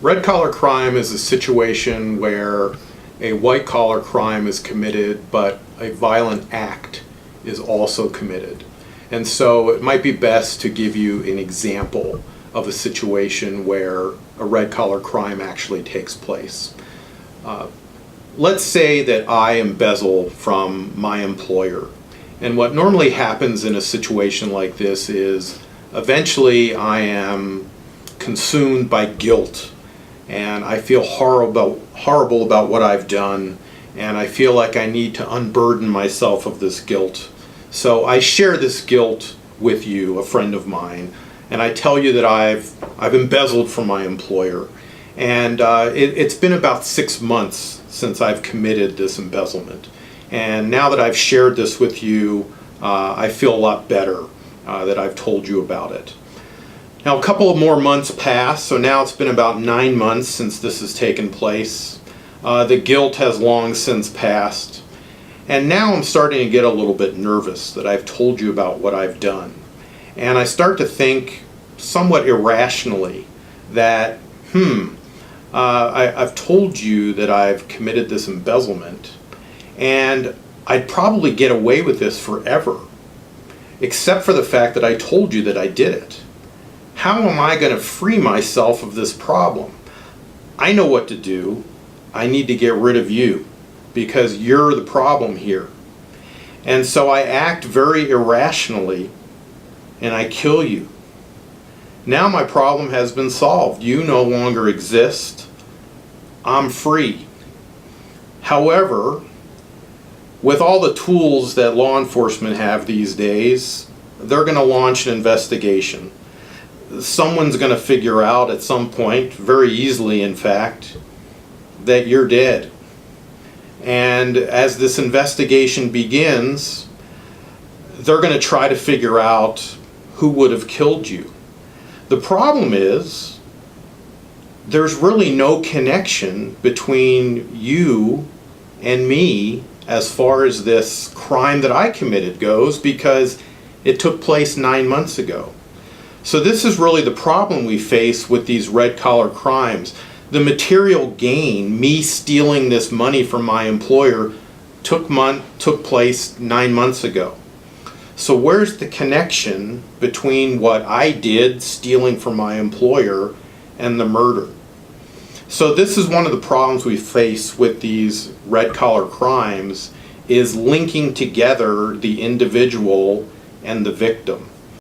Red collar crime is a situation where a white collar crime is committed, but a violent act is also committed. And so it might be best to give you an example of a situation where a red collar crime actually takes place. Let's say that I embezzle from my employer. And what normally happens in a situation like this is eventually I am consumed by guilt, and I feel horrible about what I've done, and I feel like I need to unburden myself of this guilt. So I share this guilt with you, a friend of mine, and I tell you that I've embezzled from my employer. And it's been about 6 months since I've committed this embezzlement. And now that I've shared this with you, I feel a lot better that I've told you about it. Now a couple of more months pass, so now it's been about 9 months since this has taken place. The guilt has long since passed. And now I'm starting to get a little bit nervous that I've told you about what I've done. And I start to think somewhat irrationally that, I've told you that I've committed this embezzlement, and I'd probably get away with this forever, except for the fact that I told you that I did it. How am I going to free myself of this problem? I know what to do. I need to get rid of you because you're the problem here. And so I act very irrationally and I kill you. Now my problem has been solved. You no longer exist. I'm free. However, with all the tools that law enforcement have these days, they're going to launch an investigation. Someone's going to figure out at some point, very easily in fact, that you're dead. And as this investigation begins, they're going to try to figure out who would have killed you. The problem is, there's really no connection between you and me as far as this crime that I committed goes, because it took place 9 months ago. So this is really the problem we face with these red collar crimes. The material gain, me stealing this money from my employer, took place 9 months ago. So where's the connection between what I did, stealing from my employer, and the murder? So this is one of the problems we face with these red collar crimes, is linking together the individual and the victim.